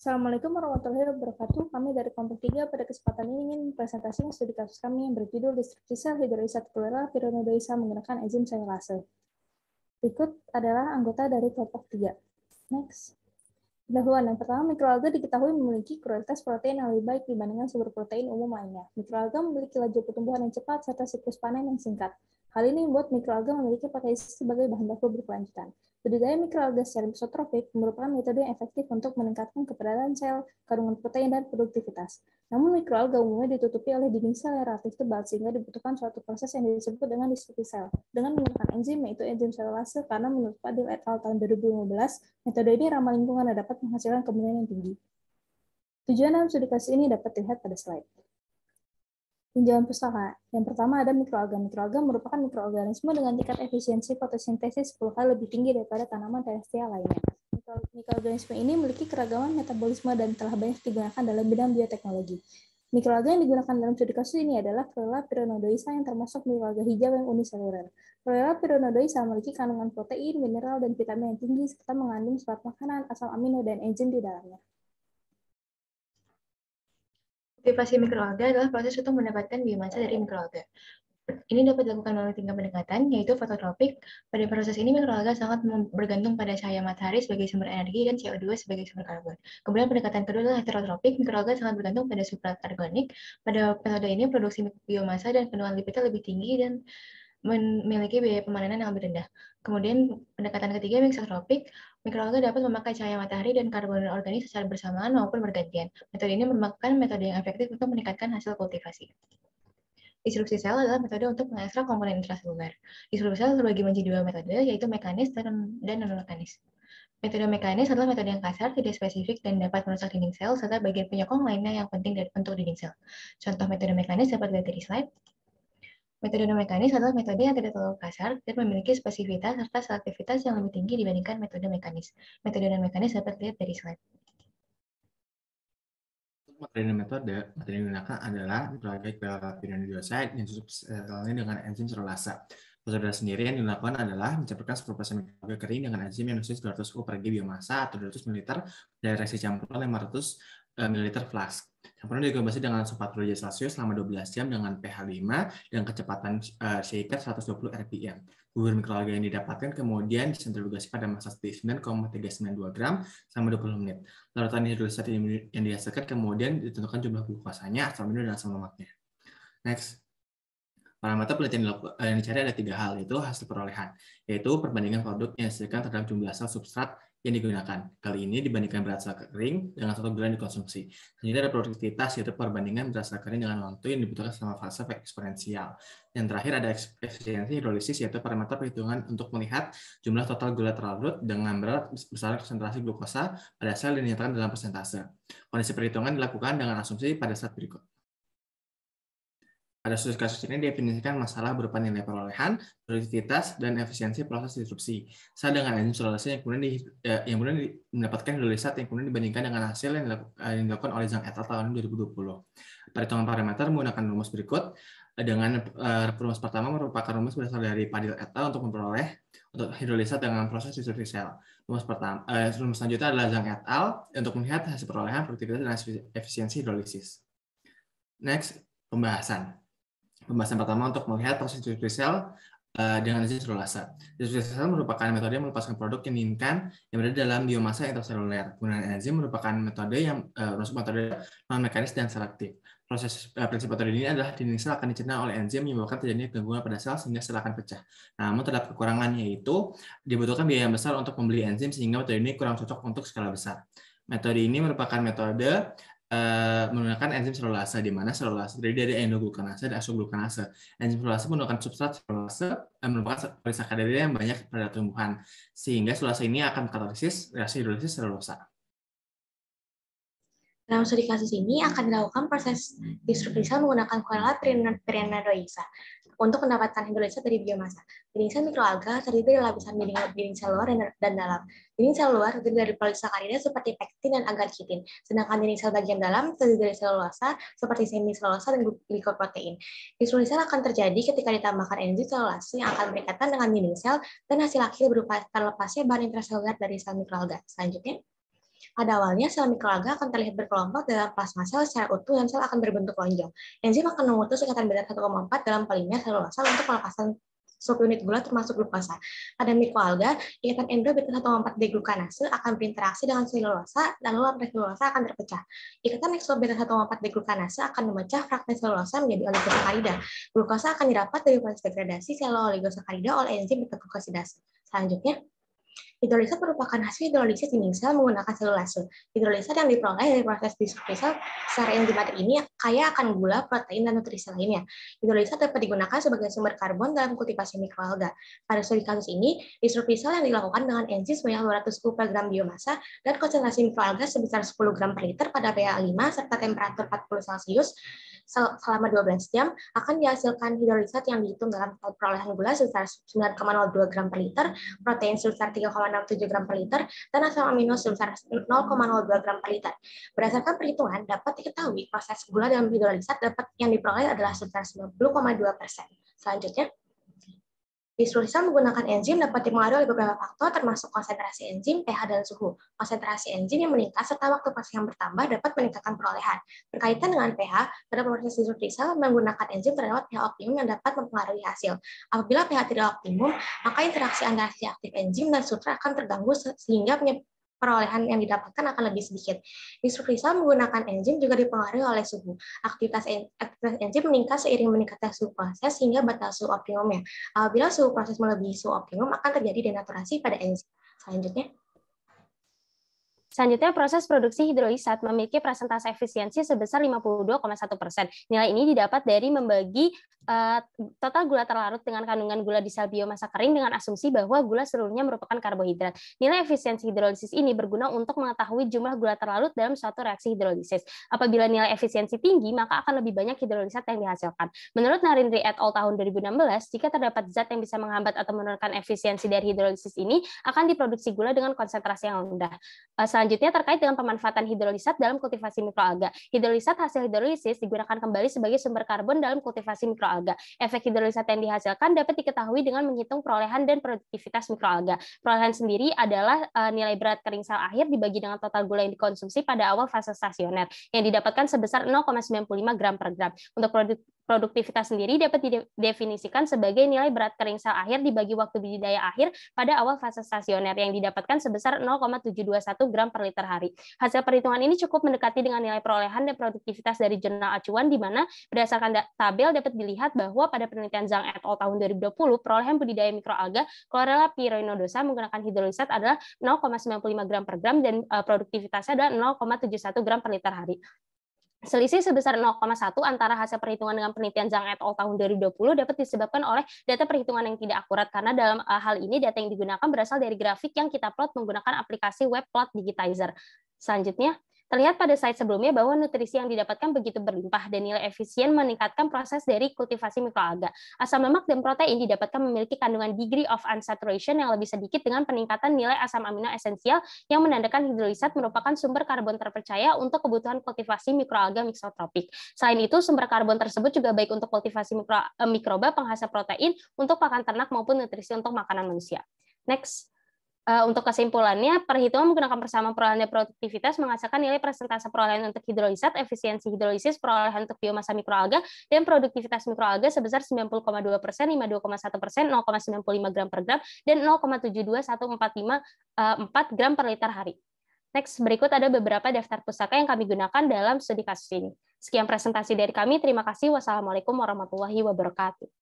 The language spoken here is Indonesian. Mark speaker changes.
Speaker 1: Assalamualaikum warahmatullahi wabarakatuh. Kami dari kelompok 3 pada kesempatan ini ingin mempresentasikan studi kasus kami yang berjudul Disrupsi sel hidrolisat klorel pirenodoisa menggunakan enzim selulase. Berikut adalah anggota dari kelompok 3. Next. Pendahuluan yang pertama, mikroalga diketahui memiliki kualitas protein yang lebih baik dibandingkan sumber protein umum lainnya. Mikroalga memiliki laju pertumbuhan yang cepat serta siklus panen yang singkat. Hal ini membuat mikroalga memiliki potensi sebagai bahan baku berkelanjutan. Budidaya mikroalga secara isotrofik merupakan metode yang efektif untuk meningkatkan keberadaan sel, kandungan protein, dan produktivitas. Namun mikroalga umumnya ditutupi oleh dinding sel yang relatif tebal sehingga dibutuhkan suatu proses yang disebut dengan disrupsi sel. Dengan menggunakan enzim yaitu enzim selulase karena menurut Fadil et al. Tahun 2015, metode ini ramah lingkungan dan dapat menghasilkan kemenangan yang tinggi. Tujuan dalam studi kasus ini dapat dilihat pada slide. Tinjauan pustaka. Yang pertama ada mikroalga. Mikroalga merupakan mikroorganisme dengan tingkat efisiensi fotosintesis 10 kali lebih tinggi daripada tanaman terestrial lainnya. Mikroorganisme ini memiliki keragaman metabolisme dan telah banyak digunakan dalam bidang bioteknologi. Mikroalga yang digunakan dalam studi kasus ini adalah Chlorella pirenodoisa yang termasuk mikroalga hijau yang uniseluler. Chlorella pirenodoisa memiliki kandungan protein, mineral, dan vitamin yang tinggi serta mengandung serat makanan, asam amino, dan enzim di dalamnya.
Speaker 2: Kultivasi mikroalga adalah proses untuk mendapatkan biomasa dari mikroalga. Ini dapat dilakukan melalui 3 pendekatan, yaitu fototropik. Pada proses ini, mikroalga sangat bergantung pada cahaya matahari sebagai sumber energi dan CO2 sebagai sumber karbon. Kemudian pendekatan kedua adalah heterotropik. Mikroalga sangat bergantung pada substrat organik. Pada metode ini, produksi biomasa dan kandungan lipidnya lebih tinggi dan memiliki biaya pemanenan yang lebih rendah. Kemudian pendekatan ketiga, mixotropik. Mikroalga dapat memakai cahaya matahari dan karbon organik secara bersamaan maupun bergantian. Metode ini merupakan metode yang efektif untuk meningkatkan hasil kultivasi. Disrupsi sel adalah metode untuk mengekstrak komponen intraseluler. Disrupsi sel terbagi menjadi 2 metode, yaitu mekanis dan non-mekanis. Metode mekanis adalah metode yang kasar, tidak spesifik, dan dapat merusak dinding sel, serta bagian penyokong lainnya yang penting untuk dinding sel. Contoh metode mekanis dapat dilihat dari slide. Metode non-mekanis adalah metode yang tidak terlalu kasar dan memiliki spesifitas serta selektivitas yang lebih tinggi dibandingkan metode mekanis. Metode non-mekanis dapat dilihat dari slide.
Speaker 3: Metode yang digunakan adalah mikroalga pirenodoisa yang selnya dengan enzim selulase. Metode sendiri yang dilakukan adalah mencampurkan 10% mikroalga kering dengan enzim yang dosis 200 U/G biomasa atau 200 ml dari reaksi campuran 500 ml flask. Campuran diinkubasi dengan suhu 40 derajat Celcius selama 12 jam dengan pH 5 dan kecepatan shaker 120 rpm. Bubur mikroalga yang didapatkan kemudian disentrifugasi pada massa 9,392 gram selama 20 menit. Larutan hidrolisat yang dihasilkan kemudian ditentukan jumlah glukosanya, asam amino, dan asam lemaknya. Next. Parameter penelitian yang dicari ada 3 hal, yaitu hasil perolehan, yaitu perbandingan produk yang dihasilkan terhadap jumlah sel substrat yang digunakan. Kali ini dibandingkan berat sel kering dengan 1 bulan dikonsumsi. Selanjutnya ada produktivitas, yaitu perbandingan berat sel kering dengan waktu yang dibutuhkan selama fase eksponensial. Yang terakhir ada efisiensi hidrolisis, yaitu parameter perhitungan untuk melihat jumlah total gula terlarut dengan berat besaran konsentrasi glukosa pada sel yang dinyatakan dalam persentase. Kondisi perhitungan dilakukan dengan asumsi pada slide berikut. Pada studi kasus ini definisikan masalah berupa nilai perolehan, produktivitas, dan efisiensi proses disrupsi. Sama dengan enzim selulase yang kemudian mendapatkan hidrolisat yang kemudian dibandingkan dengan hasil yang dilakukan oleh Zhang et al. Tahun 2020. Perhitungan parameter menggunakan rumus berikut. Dengan rumus pertama merupakan rumus berasal dari Padil et al. Untuk memperoleh hidrolisat dengan proses disrupsi sel. Rumus selanjutnya adalah Zhang et al. Untuk melihat hasil perolehan, produktivitas, dan efisiensi hidrolisis. Next, pembahasan pertama untuk melihat proses disrupsi sel dengan enzim selulase. Disrupsi sel merupakan metode yang melepaskan produk yang diinginkan yang berada dalam biomasa intraseluler. Penggunaan enzim merupakan metode yang metode non-mekanis dan selektif. Prinsip metode ini adalah dinding sel akan dicerna oleh enzim yang menyebabkan terjadinya gangguan pada sel sehingga sel akan pecah. Namun terdapat kekurangan, yaitu dibutuhkan biaya yang besar untuk membeli enzim sehingga metode ini kurang cocok untuk skala besar. Metode ini merupakan metode menggunakan enzim selulase, di mana selulase terdiri dari endoglukanase dan isoglukanase. Enzim selulase menggunakan substrat selulase merupakan polisakarida yang banyak pada tumbuhan, sehingga selulase ini akan katalisis reaksi hidrolisis selulosa.
Speaker 2: Dalam studi kasus ini akan dilakukan proses disrupsi sel menggunakan Chlorella pirenodoisa untuk mendapatkan hidrolisat dari biomasa. Dinding sel mikroalga terdiri dari lapisan dinding sel luar dan dalam. Dinding sel luar terdiri dari polisakarida seperti pektin dan agar chitin, sedangkan dinding sel bagian dalam terdiri dari selulosa seperti semiselulosa dan glikoprotein. Disrupsi sel akan terjadi ketika ditambahkan enzim selulase yang akan berikatan dengan dinding sel dan hasil akhir berupa terlepasnya bahan intraseluler dari sel mikroalga. Selanjutnya.
Speaker 4: Pada awalnya, sel mikroalga akan terlihat berkelompok dalam plasma sel secara utuh dan sel akan berbentuk lonjong. Enzim akan memutus ikatan beta 1,4 dalam polimer selulosa untuk melepaskan subunit gula termasuk glukosa. Pada mikroalga, ikatan endo beta 1,4 deglukanase akan berinteraksi dengan selulosa, lalu lapisan selulosa akan terpecah. Ikatan ekso beta 1,4 deglukanase akan memecah fragmen selulosa menjadi oligosakarida. Glukosa akan didapat dari proses degradasi sel oligosakarida oleh enzim beta glukosidase. Selanjutnya, hidrolisat merupakan hasil hidrolisis dinding sel menggunakan selulase. Hidrolisat yang diperoleh dari proses disrupsi sel secara enzimatik ini kaya akan gula, protein, dan nutrisi lainnya. Hidrolisat dapat digunakan sebagai sumber karbon dalam kultivasi mikroalga. Pada studi kasus ini, disrupsi sel yang dilakukan dengan enzim sebanyak 200 per gram biomasa dan konsentrasi mikroalga sebesar 10 gram per liter pada pH 5 serta temperatur 40 Celcius selama 12 jam akan dihasilkan hidrolisat yang dihitung dalam perolehan gula sebesar 9,02 gram per liter, protein sebesar 3,67 gram per liter, dan asam amino sebesar 0,02 gram per liter. Berdasarkan perhitungan, dapat diketahui proses gula dalam hidrolisat yang diperoleh adalah sebesar 90,2%. Selanjutnya, disrupsi sel menggunakan enzim dapat dipengaruhi oleh beberapa faktor termasuk konsentrasi enzim, pH, dan suhu. Konsentrasi enzim yang meningkat serta waktu proses yang bertambah dapat meningkatkan perolehan. Berkaitan dengan pH, pada proses disrupsi sel menggunakan enzim terdapat pH optimum yang dapat mempengaruhi hasil. Apabila pH tidak optimum, maka interaksi antara si aktif enzim dan substrat akan terganggu sehingga perolehan yang didapatkan akan lebih sedikit. Disrupsi sel menggunakan enzim juga dipengaruhi oleh suhu. Aktivitas enzim meningkat seiring meningkatnya suhu proses sehingga batas suhu optimumnya. Apabila suhu proses melebihi suhu optimum, akan terjadi denaturasi pada enzim.
Speaker 5: Selanjutnya, proses produksi hidrolisat memiliki persentase efisiensi sebesar 52,1%. Nilai ini didapat dari membagi total gula terlarut dengan kandungan gula di sel biomasa kering dengan asumsi bahwa gula seluruhnya merupakan karbohidrat. Nilai efisiensi hidrolisis ini berguna untuk mengetahui jumlah gula terlarut dalam suatu reaksi hidrolisis. Apabila nilai efisiensi tinggi, maka akan lebih banyak hidrolisat yang dihasilkan. Menurut Narendra et al. Tahun 2016, jika terdapat zat yang bisa menghambat atau menurunkan efisiensi dari hidrolisis ini, akan diproduksi gula dengan konsentrasi yang rendah. Selanjutnya, terkait dengan pemanfaatan hidrolisat dalam kultivasi mikroalga. Hidrolisat hasil hidrolisis digunakan kembali sebagai sumber karbon dalam kultivasi mikroalga. Efek hidrolisat yang dihasilkan dapat diketahui dengan menghitung perolehan dan produktivitas mikroalga. Perolehan sendiri adalah nilai berat kering sel akhir dibagi dengan total gula yang dikonsumsi pada awal fase stasioner, yang didapatkan sebesar 0,95 gram per gram. Untuk produktivitas sendiri dapat didefinisikan sebagai nilai berat kering sel akhir dibagi waktu budidaya akhir pada awal fase stasioner, yang didapatkan sebesar 0,721 gram per liter hari. Hasil perhitungan ini cukup mendekati dengan nilai perolehan dan produktivitas dari jurnal acuan, di mana berdasarkan tabel dapat dilihat bahwa pada penelitian Zhang et al. Tahun 2020, perolehan budidaya mikroalga Chlorella pyrenodosa menggunakan hidrolisat adalah 0,95 gram per gram dan produktivitasnya adalah 0,71 gram per liter hari. Selisih sebesar 0,1 antara hasil perhitungan dengan penelitian Zhang et al. Tahun 2020 dapat disebabkan oleh data perhitungan yang tidak akurat, karena dalam hal ini data yang digunakan berasal dari grafik yang kita plot menggunakan aplikasi web plot digitizer. Selanjutnya, terlihat pada slide sebelumnya bahwa nutrisi yang didapatkan begitu berlimpah dan nilai efisien meningkatkan proses dari kultivasi mikroalga. Asam lemak dan protein didapatkan memiliki kandungan degree of unsaturation yang lebih sedikit dengan peningkatan nilai asam amino esensial yang menandakan hidrolisat merupakan sumber karbon terpercaya untuk kebutuhan kultivasi mikroalga mixotropik. Selain itu, sumber karbon tersebut juga baik untuk kultivasi mikroba penghasil protein untuk pakan ternak maupun nutrisi untuk makanan manusia. Next. Untuk kesimpulannya, perhitungan menggunakan persamaan perolehan dan produktivitas menghasilkan nilai persentase perolehan untuk hidrolisat, efisiensi hidrolisis, perolehan untuk biomasa mikroalga, dan produktivitas mikroalga sebesar 90,2%, 52,1%, 0,95 gram per gram, dan 0,721454 gram per liter hari. Next, berikut ada beberapa daftar pustaka yang kami gunakan dalam studi kasus ini. Sekian presentasi dari kami, terima kasih. Wassalamualaikum warahmatullahi wabarakatuh.